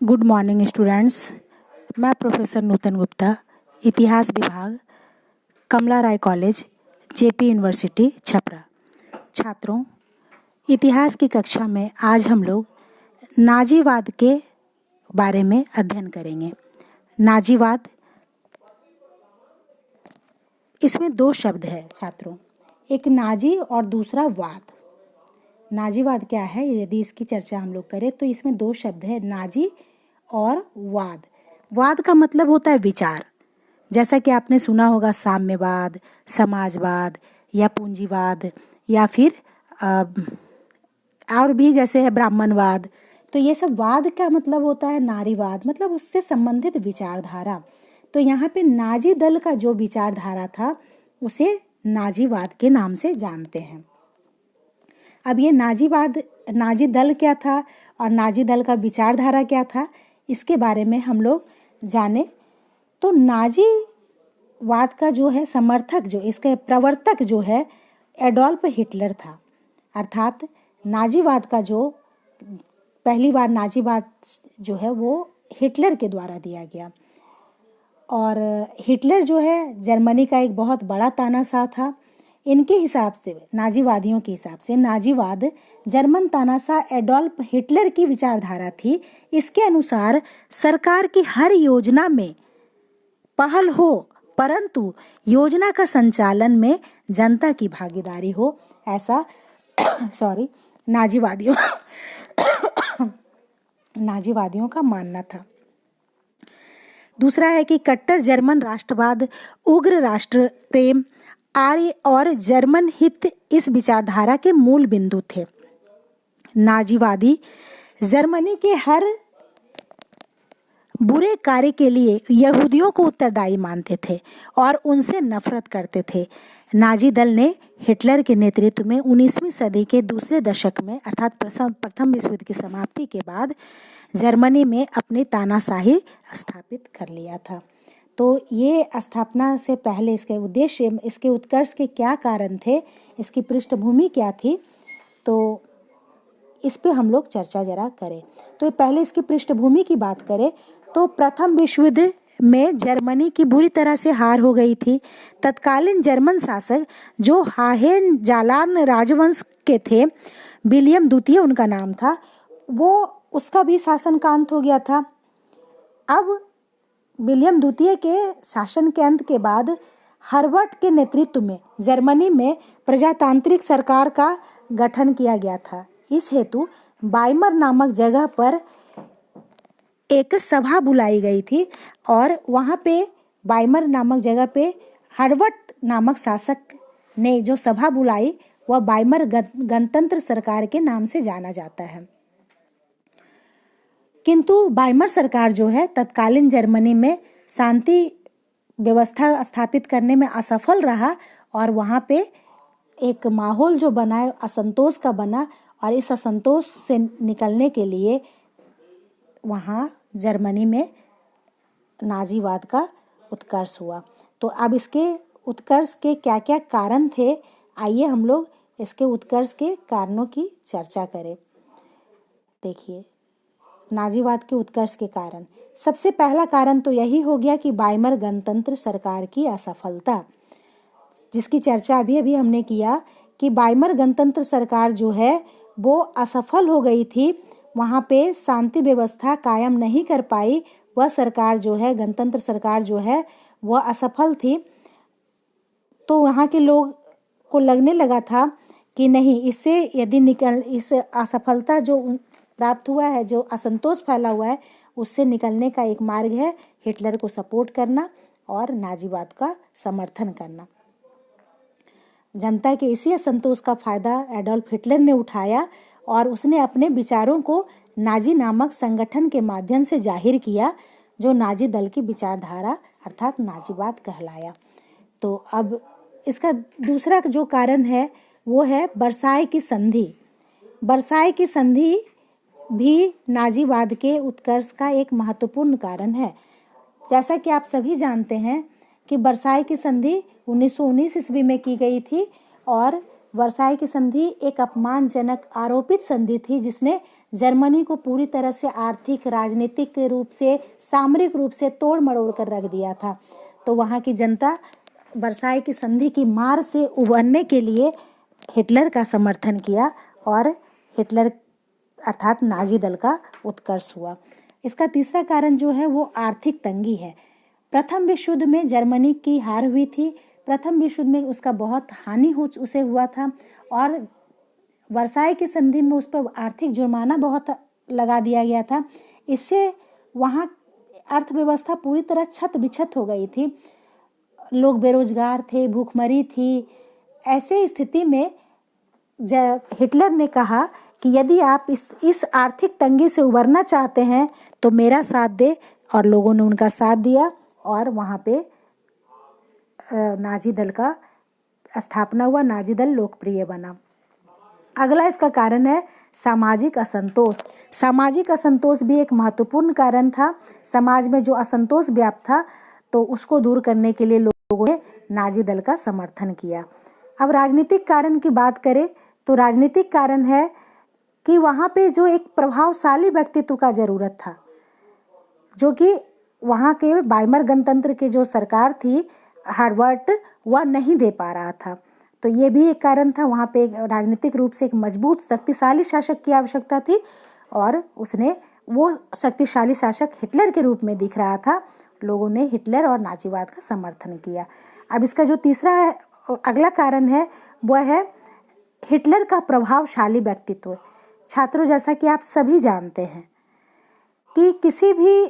Good morning students. मैं professor नूतन गुप्ता, इतिहास विभाग, कमला राय कॉलेज, जेपी यूनिवर्सिटी छपरा। छात्रों, इतिहास की कक्षा में आज हम लोग नाजीवाद के बारे में अध्ययन करेंगे। नाजीवाद, इसमें दो शब्द है छात्रों, एक नाजी और दूसरा वाद। नाजीवाद क्या है, यदि इसकी चर्चा हम लोग करें तो इसमें दो शब्द है, नाजी और वाद। वाद का मतलब होता है विचार, जैसा कि आपने सुना होगा साम्यवाद, समाजवाद या पूंजीवाद, या फिर और भी जैसे है ब्राह्मणवाद। तो ये सब वाद का मतलब होता है नारीवाद, मतलब उससे संबंधित विचारधारा। तो यहाँ पे नाजी दल का जो विचारधारा था उसे नाजीवाद के नाम से जानते हैं। अब ये नाजी दल क्या था और नाजी दल का विचारधारा क्या था, इसके बारे में हम लोग जाने। तो नाजीवाद का जो है समर्थक, जो इसके प्रवर्तक जो है एडोल्फ हिटलर था। अर्थात नाजीवाद का जो पहली बार नाजीवाद जो है वो हिटलर के द्वारा दिया गया। और हिटलर जो है जर्मनी का एक बहुत बड़ा तानाशाह था। इनके हिसाब से, नाजीवादियों के हिसाब से, नाजीवाद जर्मन तानाशाह एडोल्फ हिटलर की विचारधारा थी। इसके अनुसार सरकार की हर योजना में पहल हो, परंतु योजना का संचालन में जनता की भागीदारी हो, ऐसा नाजीवादियों का मानना था। दूसरा है कि कट्टर जर्मन राष्ट्रवाद, उग्र राष्ट्र प्रेम, आर्य और जर्मन हित इस विचारधारा के मूल बिंदु थे। नाजीवादी जर्मनी के हर बुरे कार्य के लिए यहूदियों को उत्तरदायी मानते थे और उनसे नफरत करते थे। नाजी दल ने हिटलर के नेतृत्व में 19वीं सदी के दूसरे दशक में, अर्थात प्रथम विश्व युद्ध की समाप्ति के बाद, जर्मनी में अपनी तानाशाही स्थापित कर लिया था। तो ये स्थापना से पहले इसके उद्देश्य, इसके उत्कर्ष के क्या कारण थे, इसकी पृष्ठभूमि क्या थी, तो इस पे हम लोग चर्चा जरा करें। तो पहले इसकी पृष्ठभूमि की बात करें तो प्रथम विश्व युद्ध में जर्मनी की बुरी तरह से हार हो गई थी। तत्कालीन जर्मन शासक जो होहेनज़ॉलर्न राजवंश के थे, विलियम द्वितीय उनका नाम था, उसका भी शासन का अंत हो गया था। अब विलियम द्वितीय के शासन के अंत के बाद हर्बर्ट के नेतृत्व में जर्मनी में प्रजातांत्रिक सरकार का गठन किया गया था। इस हेतु वाइमर नामक जगह पर एक सभा बुलाई गई थी और वहाँ पे वाइमर नामक जगह पे हर्बर्ट नामक शासक ने जो सभा बुलाई वह वाइमर गणतंत्र सरकार के नाम से जाना जाता है। किंतु वाइमर सरकार जो है तत्कालीन जर्मनी में शांति व्यवस्था स्थापित करने में असफल रहा और वहाँ पे एक माहौल जो बना है असंतोष का बना, और इस असंतोष से निकलने के लिए वहाँ जर्मनी में नाजीवाद का उत्कर्ष हुआ। तो अब इसके उत्कर्ष के क्या क्या कारण थे, आइए हम लोग इसके उत्कर्ष के कारणों की चर्चा करें। देखिए, नाजीवाद के उत्कर्ष के कारण सबसे पहला कारण तो यही हो गया कि वाइमर गणतंत्र सरकार की असफलता, जिसकी चर्चा अभी हमने किया कि वाइमर गणतंत्र सरकार जो है वो असफल हो गई थी। वहाँ पे शांति व्यवस्था कायम नहीं कर पाई। वह सरकार जो है, गणतंत्र सरकार जो है, वह असफल थी। तो वहाँ के लोग को लगने लगा था कि नहीं, इससे यदि इस असफलता जो प्राप्त हुआ है, जो असंतोष फैला हुआ है, उससे निकलने का एक मार्ग है हिटलर को सपोर्ट करना और नाजीवाद का समर्थन करना। जनता के इसी असंतोष का फायदा एडोल्फ हिटलर ने उठाया और उसने अपने विचारों को नाजी नामक संगठन के माध्यम से जाहिर किया, जो नाजी दल की विचारधारा अर्थात नाजीवाद कहलाया। तो अब इसका दूसरा जो कारण है वो है वर्साय की संधि। वर्साय की संधि भी नाजीवाद के उत्कर्ष का एक महत्वपूर्ण कारण है। जैसा कि आप सभी जानते हैं कि वर्साय की संधि 1919 ईस्वी में की गई थी और वर्साई की संधि एक अपमानजनक आरोपित संधि थी जिसने जर्मनी को पूरी तरह से आर्थिक, राजनीतिक रूप से, सामरिक रूप से तोड़ मरोड़ कर रख दिया था। तो वहाँ की जनता वर्साई की संधि की मार से उबरने के लिए हिटलर का समर्थन किया और हिटलर अर्थात नाजी दल का उत्कर्ष हुआ। इसका तीसरा कारण जो है वो आर्थिक तंगी है। प्रथम विश्व युद्ध में जर्मनी की हार हुई थी। प्रथम विश्व युद्ध में उसका बहुत हानि उसे हुआ था और वर्साई की संधि में उस पर आर्थिक जुर्माना बहुत लगा दिया गया था। इससे वहाँ अर्थव्यवस्था पूरी तरह छत बिछत हो गई थी। लोग बेरोजगार थे, भूखमरी थी। ऐसे स्थिति में हिटलर ने कहा कि यदि आप इस आर्थिक तंगी से उबरना चाहते हैं तो मेरा साथ दे, और लोगों ने उनका साथ दिया और वहाँ पे नाजी दल का स्थापना हुआ, नाजी दल लोकप्रिय बना। अगला इसका कारण है सामाजिक असंतोष। सामाजिक असंतोष भी एक महत्वपूर्ण कारण था। समाज में जो असंतोष व्याप्त था तो उसको दूर करने के लिए लोगों ने नाजी दल का समर्थन किया। अब राजनीतिक कारण की बात करें तो राजनीतिक कारण है कि वहाँ पे जो एक प्रभावशाली व्यक्तित्व का ज़रूरत था, जो कि वहाँ के वाइमर गणतंत्र के जो सरकार थी हार्वर्ट, वह नहीं दे पा रहा था। तो ये भी एक कारण था। वहाँ पे राजनीतिक रूप से एक मजबूत शक्तिशाली शासक की आवश्यकता थी और उसने वो शक्तिशाली शासक हिटलर के रूप में दिख रहा था। लोगों ने हिटलर और नाजीवाद का समर्थन किया। अब इसका जो तीसरा अगला कारण है वह है हिटलर का प्रभावशाली व्यक्तित्व। छात्रों, जैसा कि आप सभी जानते हैं कि किसी भी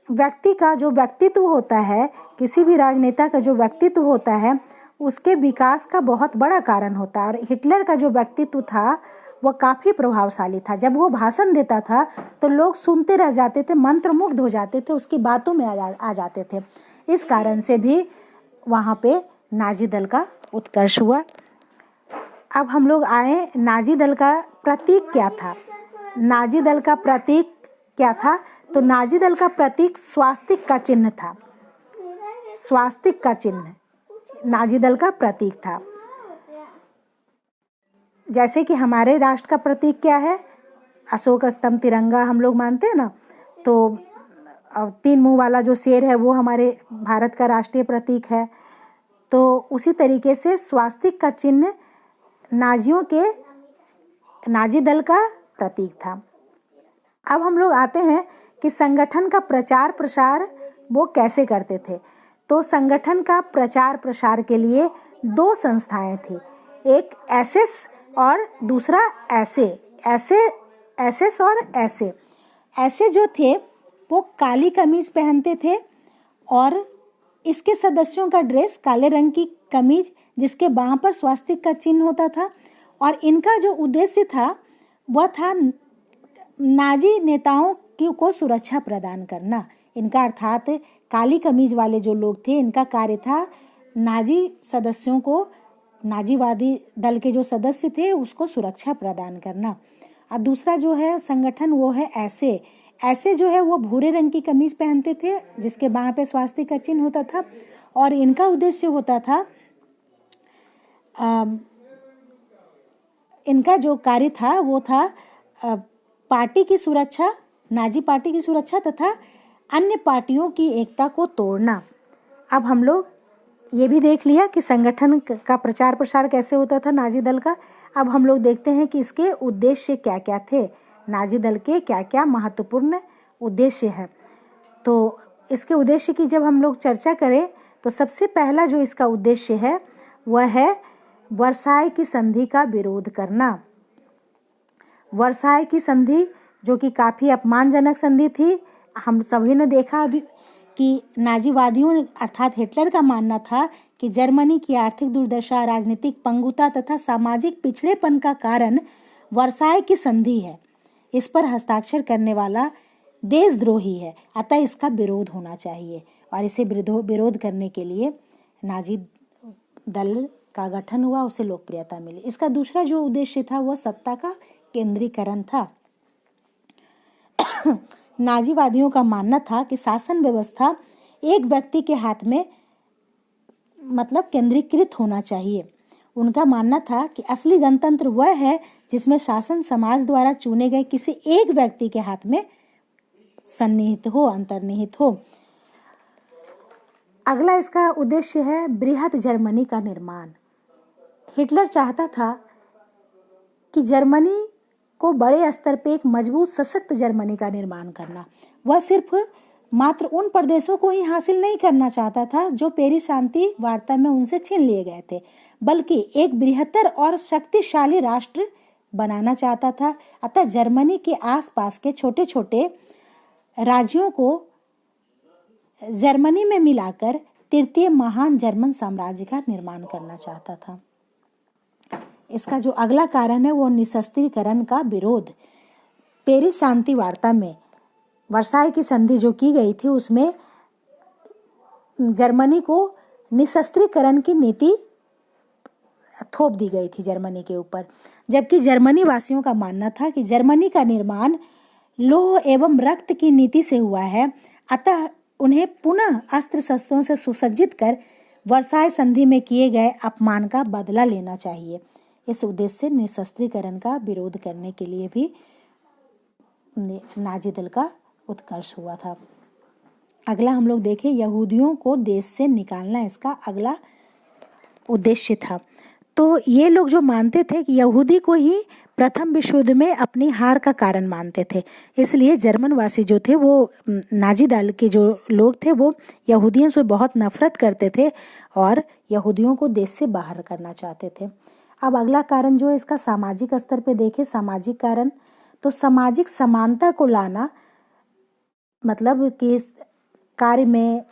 व्यक्ति का जो व्यक्तित्व होता है, किसी भी राजनेता का जो व्यक्तित्व होता है, उसके विकास का बहुत बड़ा कारण होता है। और हिटलर का जो व्यक्तित्व था वह काफ़ी प्रभावशाली था। जब वो भाषण देता था तो लोग सुनते रह जाते थे, मंत्रमुग्ध हो जाते थे, उसकी बातों में आ जाते थे। इस कारण से भी वहाँ पे नाजी दल का उत्कर्ष हुआ। अब हम लोग आए, नाजी दल का प्रतीक क्या था? नाजी दल का प्रतीक क्या था? तो नाजी दल का प्रतीक स्वास्तिक का चिन्ह था। स्वास्तिक का चिन्ह नाजी दल का प्रतीक था। जैसे कि हमारे राष्ट्र का प्रतीक क्या है? अशोक स्तंभ, तिरंगा हम लोग मानते हैं ना। तो 3 मुंह वाला जो शेर है वो हमारे भारत का राष्ट्रीय प्रतीक है। तो उसी तरीके से स्वास्तिक का चिन्ह नाजियों के नाजी दल का प्रतीक था। अब हम लोग आते हैं कि संगठन का प्रचार प्रसार वो कैसे करते थे। तो संगठन का प्रचार प्रसार के लिए 2 संस्थाएं थी, एक एसएस और दूसरा एसएस और ऐसे जो थे वो काली कमीज पहनते थे और इसके सदस्यों का ड्रेस काले रंग की कमीज जिसके बाह पर स्वास्तिक का चिन्ह होता था। और इनका जो उद्देश्य था वह था नाजी नेताओं को सुरक्षा प्रदान करना। इनका अर्थात काली कमीज वाले जो लोग थे, इनका कार्य था नाजी सदस्यों को, नाजीवादी दल के जो सदस्य थे उसको सुरक्षा प्रदान करना। और दूसरा जो है संगठन वो है ऐसे जो है वो भूरे रंग की कमीज पहनते थे जिसके बाह पे स्वास्तिक का चिन्ह होता था। और इनका उद्देश्य होता था, इनका जो कार्य था वो था पार्टी की सुरक्षा, नाजी पार्टी की सुरक्षा तथा अन्य पार्टियों की एकता को तोड़ना। अब हम लोग ये भी देख लिया कि संगठन का प्रचार प्रसार कैसे होता था नाजी दल का। अब हम लोग देखते हैं कि इसके उद्देश्य क्या क्या थे, नाजी दल के क्या क्या महत्वपूर्ण उद्देश्य हैं। तो इसके उद्देश्य की जब हम लोग चर्चा करें तो सबसे पहला जो इसका उद्देश्य है वह है वर्साई की संधि का विरोध करना। वर्साई की संधि जो कि काफ़ी अपमानजनक संधि थी। हम सभी ने देखा अभी कि नाजीवादियों अर्थात हिटलर का मानना था कि जर्मनी की आर्थिक दुर्दशा, राजनीतिक पंगुता तथा सामाजिक पिछड़ेपन का कारण वर्साई की संधि है। इस पर हस्ताक्षर करने वाला देशद्रोही है, अतः इसका विरोध होना चाहिए। और इसे विरोध करने के लिए नाजी दल का गठन हुआ, उसे लोकप्रियता मिली। इसका दूसरा जो उद्देश्य था वह सत्ता का केंद्रीकरण था। नाजीवादियों का मानना था कि शासन व्यवस्था एक व्यक्ति के हाथ में केंद्रीकृत होना चाहिए। उनका मानना था कि असली गणतंत्र वह है जिसमें शासन समाज द्वारा चुने गए किसी एक व्यक्ति के हाथ में सन्निहित हो, अंतर्निहित हो। अगला इसका उद्देश्य है बृहत जर्मनी का निर्माण। हिटलर चाहता था कि जर्मनी को बड़े स्तर पे एक मजबूत सशक्त जर्मनी का निर्माण करना। वह सिर्फ मात्र उन प्रदेशों को ही हासिल नहीं करना चाहता था जो पेरिस शांति वार्ता में उनसे छीन लिए गए थे, बल्कि एक बृहत्तर और शक्तिशाली राष्ट्र बनाना चाहता था। अतः जर्मनी के आसपास के छोटे छोटे राज्यों को जर्मनी में मिलाकर तृतीय महान जर्मन साम्राज्य का निर्माण करना चाहता था। इसका जो अगला कारण है वो निशस्त्रीकरण का विरोध। पेरिस शांति वार्ता में वर्साई की संधि जो की गई थी उसमें जर्मनी को निशस्त्रीकरण की नीति थोप दी गई थी जर्मनी के ऊपर, जबकि जर्मनी वासियों का मानना था कि जर्मनी का निर्माण लोह एवं रक्त की नीति से हुआ है, अतः उन्हें पुनः अस्त्र शस्त्रों से सुसज्जित कर वर्साई संधि में किए गए अपमान का बदला लेना चाहिए। इस उद्देश्य से निशस्त्रीकरण का विरोध करने के लिए भी नाजी दल का उत्कर्ष हुआ था। अगला हम लोग देखें, यहूदियों को देश से निकालना इसका अगला उद्देश्य था। तो ये लोग जो मानते थे कि यहूदी को ही प्रथम विश्व युद्ध में अपनी हार का कारण मानते थे, इसलिए जर्मन वासी जो थे वो नाजी दल के जो लोग थे वो यहूदियों से बहुत नफरत करते थे और यहूदियों को देश से बाहर करना चाहते थे। अब अगला कारण जो है इसका सामाजिक स्तर पे देखें, सामाजिक कारण तो सामाजिक समानता को लाना, मतलब कि कार्य में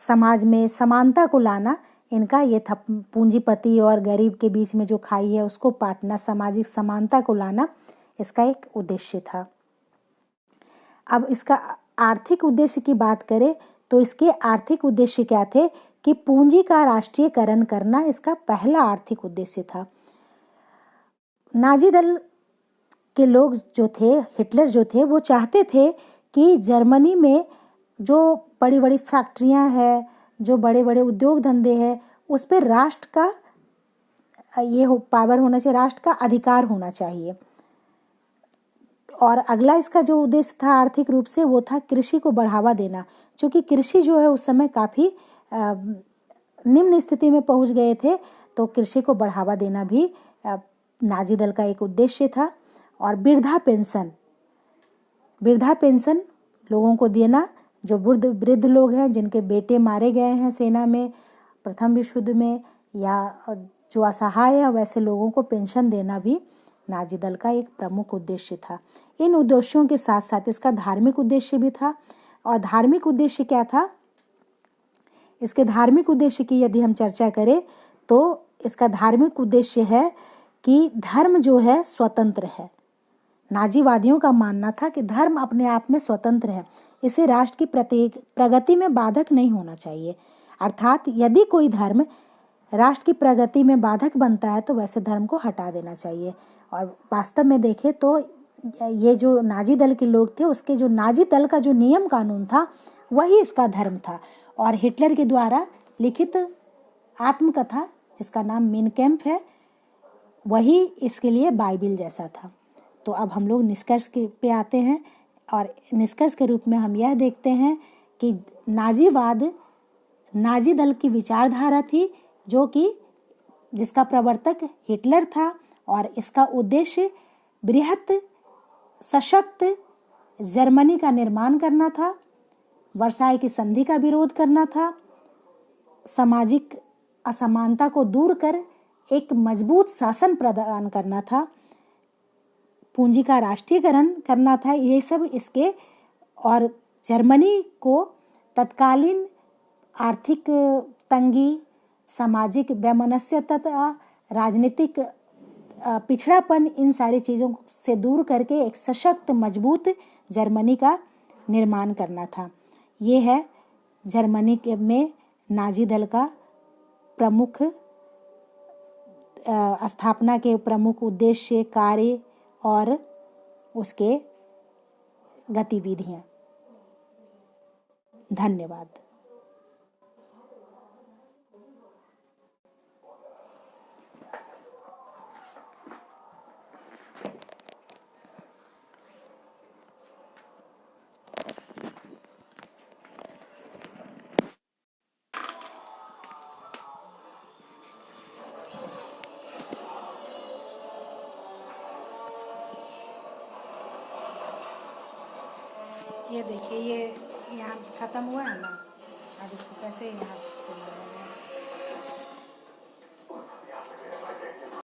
समाज में समानता को लाना, इनका ये था। पूंजीपति और गरीब के बीच में जो खाई है उसको पाटना, सामाजिक समानता को लाना इसका एक उद्देश्य था। अब इसका आर्थिक उद्देश्य की बात करें तो इसके आर्थिक उद्देश्य क्या थे कि पूंजी का राष्ट्रीयकरण करना इसका पहला आर्थिक उद्देश्य था। नाजी दल के लोग जो थे, हिटलर जो थे, वो चाहते थे कि जर्मनी में जो बड़ी बड़ी फैक्ट्रियां हैं, जो बड़े बड़े उद्योग धंधे हैं, उस पर राष्ट्र का पावर होना चाहिए, राष्ट्र का अधिकार होना चाहिए। और अगला इसका जो उद्देश्य था आर्थिक रूप से वो था कृषि को बढ़ावा देना, क्योंकि कृषि जो है उस समय काफ़ी निम्न स्थिति में पहुंच गए थे, तो कृषि को बढ़ावा देना भी नाजी दल का एक उद्देश्य था। और वृद्धा पेंशन लोगों को देना, जो वृद्ध लोग हैं जिनके बेटे मारे गए हैं सेना में प्रथम विश्व युद्ध में, या जो असहाय है वैसे लोगों को पेंशन देना भी नाजी दल का एक प्रमुख उद्देश्य था। इन उद्देश्यों के साथ साथ इसका धार्मिक उद्देश्य भी था। और धार्मिक उद्देश्य क्या था? इसके धार्मिक उद्देश्य की यदि हम चर्चा करें तो इसका धार्मिक उद्देश्य है कि धर्म जो है स्वतंत्र है। नाजीवादियों का मानना था कि धर्म अपने आप में स्वतंत्र है, इसे राष्ट्र की प्रगति में बाधक नहीं होना चाहिए। अर्थात यदि कोई धर्म राष्ट्र की प्रगति में बाधक बनता है तो वैसे धर्म को हटा देना चाहिए। और वास्तव में देखें तो ये जो नाजी दल के लोग थे, उसके जो नाजी दल का जो नियम कानून था वही इसका धर्म था। और हिटलर के द्वारा लिखित आत्मकथा जिसका नाम मेन कैम्प है, वही इसके लिए बाइबिल जैसा था। तो अब हम लोग निष्कर्ष पे आते हैं, और निष्कर्ष के रूप में हम यह देखते हैं कि नाजीवाद नाजी दल की विचारधारा थी, जो कि जिसका प्रवर्तक हिटलर था, और इसका उद्देश्य बृहत सशक्त जर्मनी का निर्माण करना था, वर्साई की संधि का विरोध करना था, सामाजिक असमानता को दूर कर एक मजबूत शासन प्रदान करना था, पूंजी का राष्ट्रीयकरण करना था, ये सब इसके। और जर्मनी को तत्कालीन आर्थिक तंगी, सामाजिक वैमनस्य तथा राजनीतिक पिछड़ापन, इन सारी चीज़ों से दूर करके एक सशक्त मजबूत जर्मनी का निर्माण करना था। ये है जर्मनी में नाजी दल का प्रमुख स्थापना के प्रमुख उद्देश्य, कार्य और उसके गतिविधियां। धन्यवाद। ये देखिए, ये यहाँ ख़त्म हुआ है ना, अब इसको कैसे यहाँ पे लगाया